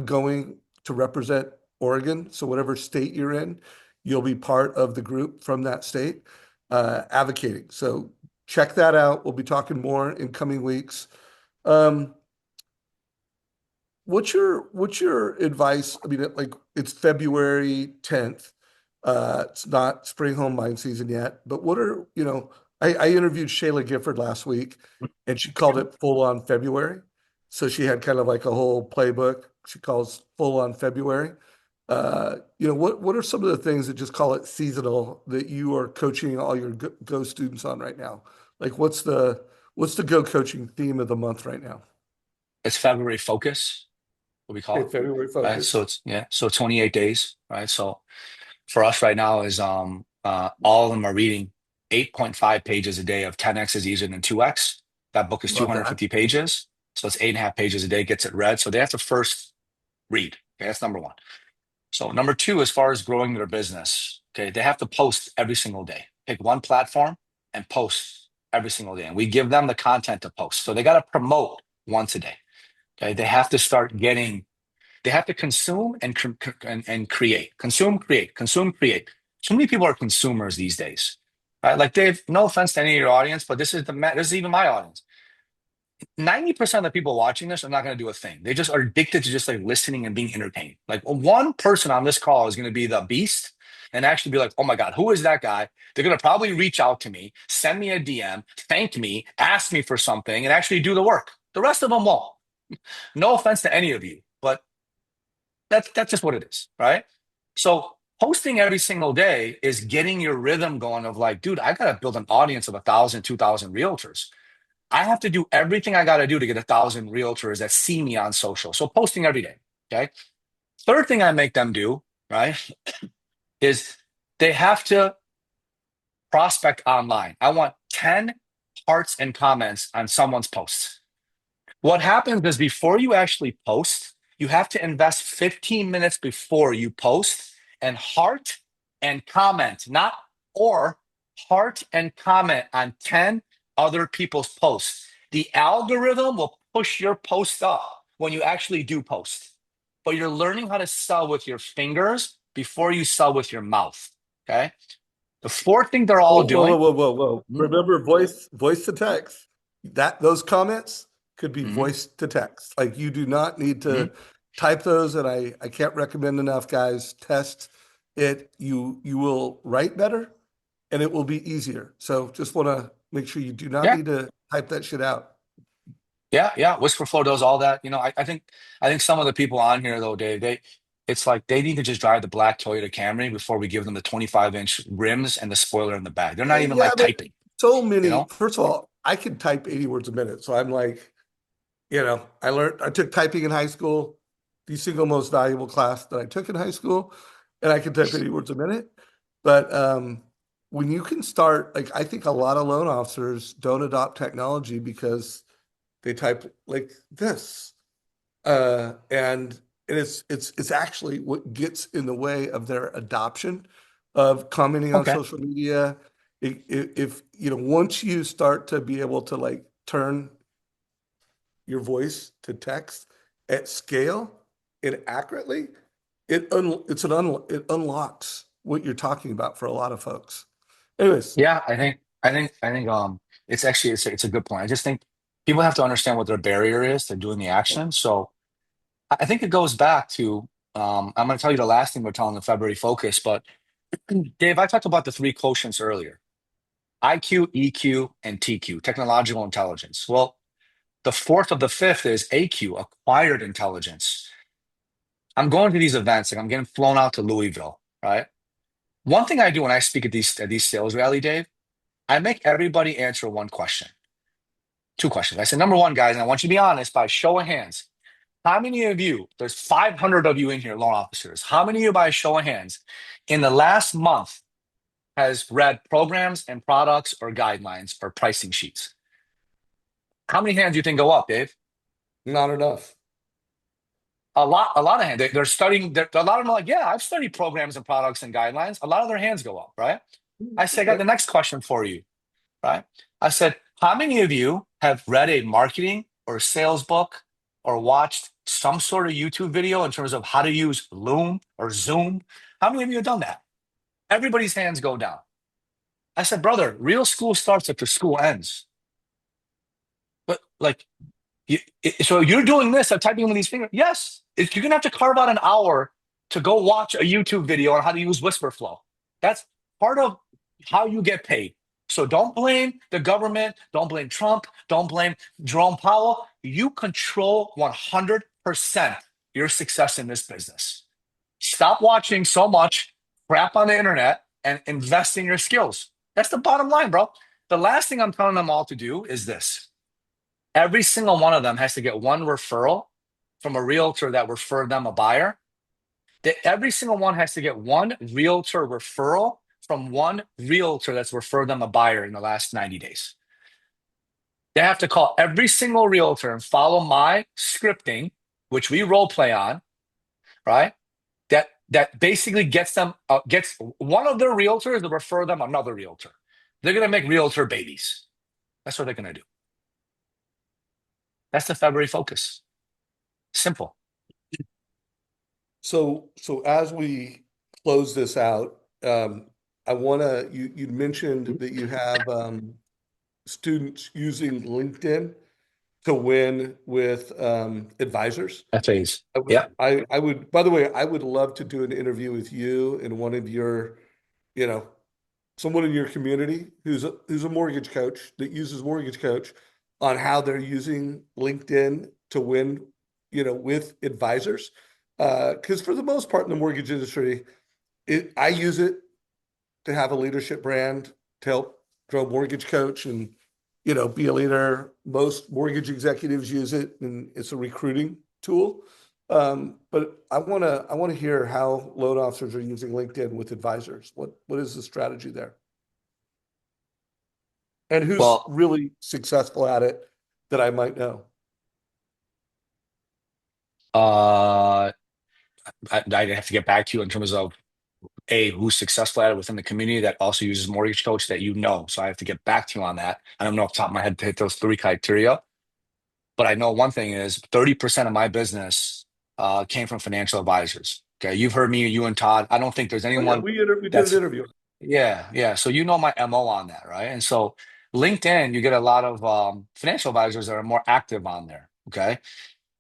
going to represent Oregon. So whatever state you're in, you'll be part of the group from that state advocating. So check that out. We'll be talking more in coming weeks. Um, what's your advice? I mean, like it's February 10th. It's not spring home buying season yet, but I interviewed Shayla Gifford last week and she called it full on February. So she had kind of like a whole playbook she calls full on February. What are some of the things that just call it seasonal that you are coaching all your Go students on right now? Like what's the Go coaching theme of the month right now? It's February focus, what we call Okay, it. February Right. So focus. it's yeah, so 28 days, right? So for us right now is all of them are reading 8.5 pages a day of 10x is easier than 2x. That book is Love that. 250 pages. So it's 8.5 pages a day, gets it read. So they have to first read. Okay, that's number one. So number two, as far as growing their business, okay, they have to post every single day. Pick one platform and post every single day. And we give them the content to post. So they got to promote once a day. Okay. They have to start getting, they have to consume and create. Consume, create. So many people are consumers these days. Right? Like Dave, no offense to any of your audience, but this is even my audience. 90% of the people watching this are not going to do a thing. They just are addicted to just like listening and being entertained. Like one person on this call is going to be the beast and actually be like, oh my God, who is that guy? They're going to probably reach out to me, send me a DM, thank me, ask me for something, and actually do the work. The rest of them won't. No offense to any of you, but that's just what it is, right? So posting every single day is getting your rhythm going of like, dude, I got to build an audience of 1,000, 2,000 realtors. I have to do everything I got to do to get 1,000 realtors that see me on social. So posting every day. Okay. Third thing I make them do, right, is they have to prospect online. I want 10 hearts and comments on someone's posts. What happens is before you actually post, you have to invest 15 minutes before you post and heart and comment, not or heart and comment on 10 other people's posts. The algorithm will push your post up when you actually do post, but you're learning how to sell with your fingers before you sell with your mouth. Okay. The fourth thing they're all Whoa, whoa, whoa, doing. whoa, whoa, whoa. Mhm, Remember voice to text. Those comments could be mhm, voice to text. Like you do not need mhm. to type those, and I can't recommend enough, guys. Test it. You will write better and it will be easier. So just want to make sure you do not Yeah. need to type that shit out. Yeah, yeah. Whisper Flow does all that. I think some of the people on here though, Dave, it's like they need to just drive the black Toyota Camry before we give them the 25-inch rims and the spoiler in the back. They're not even Yeah, like but typing, so you many, know? first of all, I can type 80 words a minute. So I'm like, I took typing in high school, the single most valuable class that I took in high school, and I can type 80 words a minute. But when you can start, like, I think a lot of loan officers don't adopt technology because they type like this. And it's actually what gets in the way of their adoption of commenting on Okay. social media. If once you start to be able to like turn your voice to text at scale and accurately, it unlocks what you're talking about for a lot of folks. Anyways, Yeah, I think it's a good point. I just think people have to understand what their barrier is to doing the action. So I think it goes back to I'm going to tell you the last thing we're telling the February focus, but Dave, I talked about the three quotients earlier. IQ, EQ, and TQ, technological intelligence. Well, the fourth of the fifth is AQ, acquired intelligence. I'm going to these events, like I'm getting flown out to Louisville, right? One thing I do when I speak at these sales rally, Dave, I make everybody answer one question, two questions. I say, number one, guys, and I want you to be honest by show of hands. How many of you, there's 500 of you in here, loan officers, how many of you by show of hands in the last month has read programs and products or guidelines or pricing sheets? How many hands do you think go up, Dave? Not enough. A lot of hands. They're studying. A lot of them are like, yeah, I've studied programs and products and guidelines. A lot of their hands go up, right? I say, I got Okay. the next question for you, right? I said, how many of you have read a marketing or sales book or watched some sort of YouTube video in terms of how to use Loom or Zoom? How many of you have done that? Everybody's hands go down. I said, brother, real school starts after school ends. But like, so you're doing this, I'm typing with these fingers. Yes, you're gonna have to carve out an hour to go watch a YouTube video on how to use Whisper Flow. That's part of how you get paid. So don't blame the government, don't blame Trump, don't blame Jerome Powell. You control 100% your success in this business. Stop watching so much crap on the internet and invest in your skills. That's the bottom line, bro. The last thing I'm telling them all to do is this. Every single one of them has to get one referral from a realtor that referred them a buyer. Every single one has to get one realtor referral from one realtor that's referred them a buyer in the last 90 days. They have to call every single realtor and follow my scripting, which we role play on, right? That basically gets one of their realtors to refer them another realtor. They're gonna make realtor babies. That's what they're gonna do. That's the February focus. Simple. So as we close this out, I wanna, you mentioned that you have students using LinkedIn to win with advisors. FAs. I would, Yeah. I would, by the way, I would love to do an interview with you and one of your, you know, someone in your community who's a mortgage coach that uses mortgage coach on how they're using LinkedIn to win, with advisors. Because for the most part in the mortgage industry, I use it to have a leadership brand to help grow mortgage coach and be a leader. Most mortgage executives use it, and it's a recruiting tool. But I want to hear how loan officers are using LinkedIn with advisors. What is the strategy there? And who's Well, really successful at it that I might know? uh, I have to get back to you in terms of who's successful at it within the community that also uses Mortgage Coach that you know. So I have to get back to you on that. I don't know off the top of my head to hit those three criteria, but I know one thing is 30% of my business came from financial advisors. Okay, you've heard me, you and Todd. I don't think there's Oh yeah, anyone we did an that's interview. yeah, yeah. So you know my MO on that, right? And so LinkedIn, you get a lot of financial advisors that are more active on there. Okay,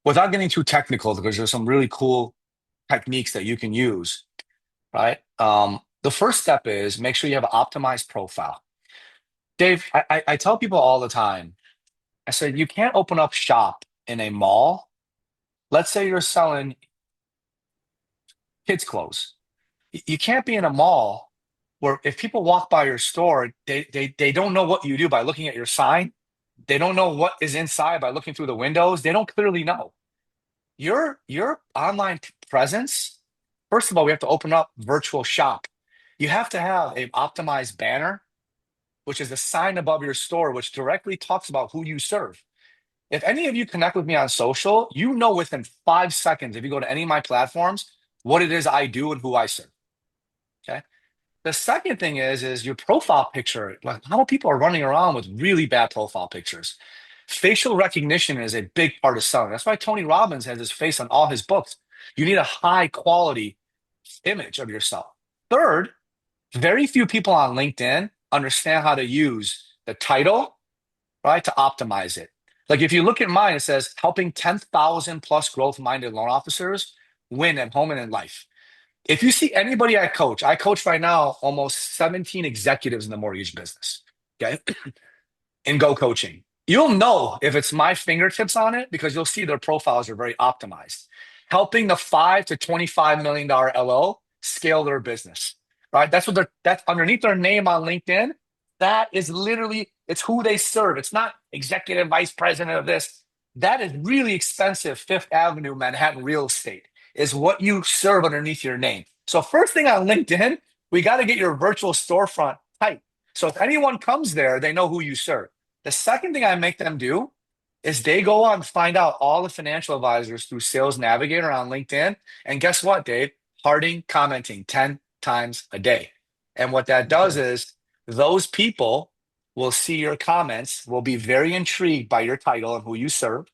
without getting too technical, because there's some really cool techniques that you can use, right? The first step is make sure you have an optimized profile. Dave, I tell people all the time, I said, you can't open up shop in a mall. Let's say you're selling kids' clothes. You can't be in a mall where if people walk by your store, they don't know what you do by looking at your sign. They don't know what is inside by looking through the windows. They don't clearly know. Your online presence, first of all, we have to open up virtual shop. You have to have an optimized banner, which is a sign above your store, which directly talks about who you serve. If any of you connect with me on social, you know within 5 seconds, if you go to any of my platforms, what it is I do and who I serve. Okay. The second thing is your profile picture. Like, how many people are running around with really bad profile pictures? Facial recognition is a big part of selling. That's why Tony Robbins has his face on all his books. You need a high quality image of yourself. Third, very few people on LinkedIn understand how to use the title, right, to optimize it. Like if you look at mine, it says helping 10,000 plus growth minded loan officers win at home and in life. If you see anybody I coach right now almost 17 executives in the mortgage business. Okay. And Go Coaching. You'll know if it's my fingertips on it because you'll see their profiles are very optimized, helping the $5 to $25 million LO scale their business. Right? That's underneath their name on LinkedIn. That is literally it's who they serve. It's not executive vice president of this. That is really expensive Fifth Avenue Manhattan real estate is what you serve underneath your name. So first thing on LinkedIn, we got to get your virtual storefront tight. So if anyone comes there, they know who you serve. The second thing I make them do is they go on and find out all the financial advisors through Sales Navigator on LinkedIn. And guess what, Dave? Harding commenting 10 times a day. And what that does Okay. is those people will see your comments, will be very intrigued by your title and who you serve.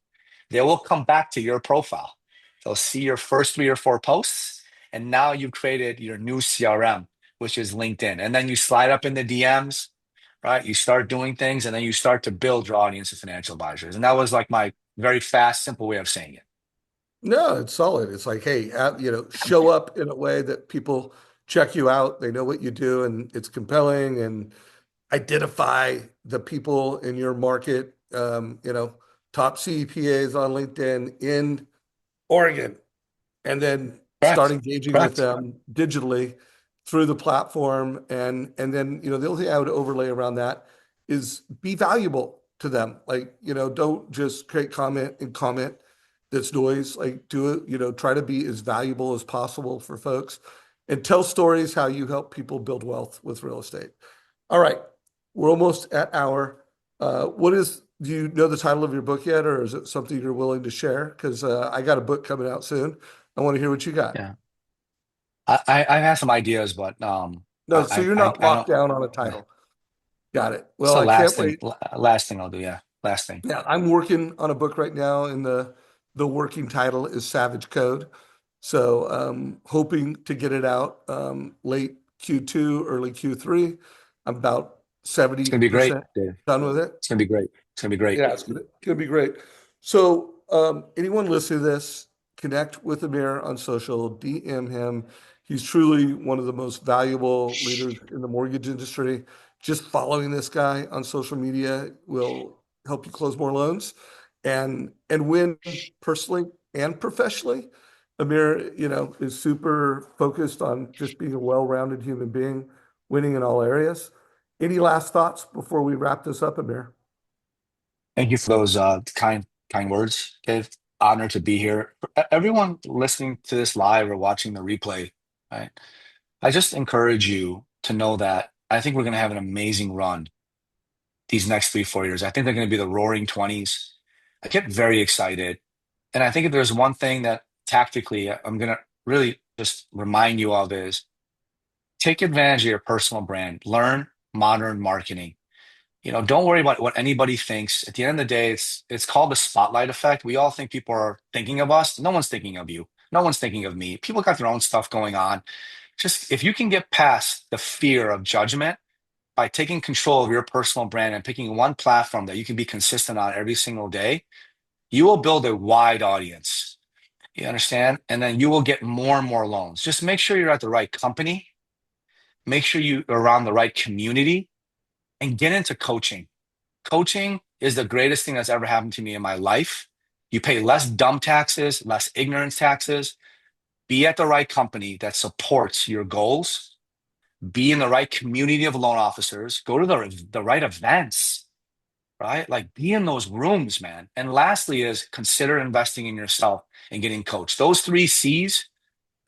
They will come back to your profile. They'll see your first 3 or 4 posts. And now you've created your new CRM, which is LinkedIn. And then you slide up in the DMs, right? You start doing things and then you start to build your audience of financial advisors. And that was like my very fast, simple way of saying it. No, it's solid. It's like, hey, show up in a way that people check you out. They know what you do, and it's compelling. And identify the people in your market. Top CPAs on LinkedIn in Oregon, and then start Correct. engaging with Correct. them digitally through the platform. And then, the only thing I would overlay around that is be valuable to them. Like, don't just create comment and comment that's noise. Like, do it, try to be as valuable as possible for folks and tell stories how you help people build wealth with real estate. All right. We're almost at hour. Do you know the title of your book yet, or is it something you're willing to share? Because I got a book coming out soon. I want to hear what you got. Yeah. I have some ideas, but No, so you're not I locked don't. down on a Yeah. title. Got it. It's Well, the I can't wait. last thing I'll do. Yeah. Last thing. Yeah, I'm working on a book right now, and the working title is Savage Code. So hoping to get it out late Q2, early Q3. I'm about It's gonna be great, 70% Dave. done with it. It's gonna be great. It's gonna be great. Yeah, it's gonna be great. So, anyone listening to this, connect with Amir on social, DM him. He's truly one of the most valuable leaders in the mortgage industry. Just following this guy on social media will help you close more loans and win personally and professionally. Amir, is super focused on just being a well-rounded human being, winning in all areas. Any last thoughts before we wrap this up, Amir? Thank you for those kind words, Dave. Honored to be here. For everyone listening to this live or watching the replay, right? I just encourage you to know that I think we're going to have an amazing run these next 3, 4 years. I think they're going to be the roaring 20s. I get very excited. And I think if there's one thing that tactically I'm going to really just remind you of is take advantage of your personal brand, learn modern marketing. Don't worry about what anybody thinks. At the end of the day, it's called the spotlight effect. We all think people are thinking of us. No one's thinking of you. No one's thinking of me. People got their own stuff going on. Just if you can get past the fear of judgment by taking control of your personal brand and picking one platform that you can be consistent on every single day, you will build a wide audience. You understand? And then you will get more and more loans. Just make sure you're at the right company. Make sure you're around the right community and get into coaching. Coaching is the greatest thing that's ever happened to me in my life. You pay less dumb taxes, less ignorance taxes. Be at the right company that supports your goals. Be in the right community of loan officers. Go to the right events, right? Like be in those rooms, man. And lastly is consider investing in yourself and getting coached. Those 3 C's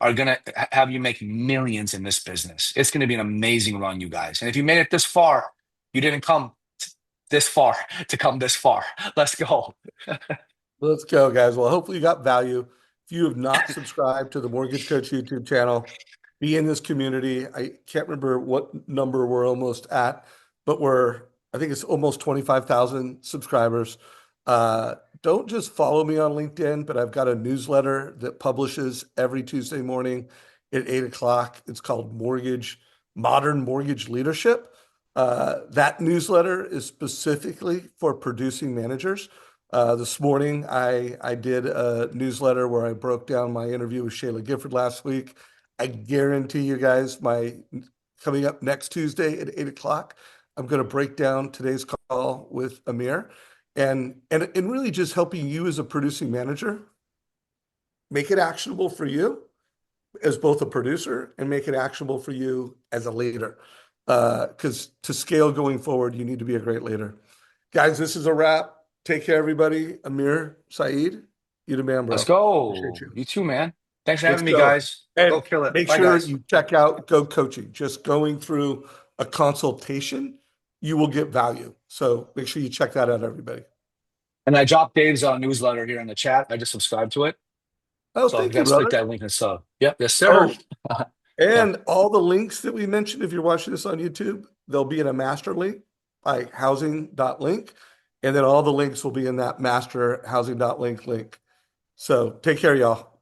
are going to have you make millions in this business. It's going to be an amazing run, you guys. And if you made it this far, you didn't come this far to come this far. Let's go. Let's go, guys. Well, hopefully you got value. If you have not subscribed to the Mortgage Coach YouTube channel, be in this community. I can't remember what number we're almost at, but I think it's almost 25,000 subscribers. Don't just follow me on LinkedIn, but I've got a newsletter that publishes every Tuesday morning at 8 o'clock. It's called Modern Mortgage Leadership. That newsletter is specifically for producing managers. This morning, I did a newsletter where I broke down my interview with Shayla Gifford last week. I guarantee you guys, my coming up next Tuesday at 8 o'clock, I'm going to break down today's call with Amir and really just helping you as a producing manager make it actionable for you as both a producer and make it actionable for you as a leader. Because to scale going forward, you need to be a great leader. Guys, this is a wrap. Take care, everybody. Amir Syed, you the man, Let's bro. Appreciate go. you. You too, man. Thanks for Let's having me, go. guys. Go And kill it. make Bye, sure guys. you check out Go Coaching. Just going through a consultation, you will get value. So make sure you check that out, everybody. And I dropped Dave's newsletter here in the chat. I just subscribed to it. Oh, So you thank you, guys click brother. that link and sub. Yep. Yes, sir. Oh, Yeah. and all the links that we mentioned, if you're watching this on YouTube, they'll be in a master link, like housing.link. And then all the links will be in that master housing.link link. So take care, y'all.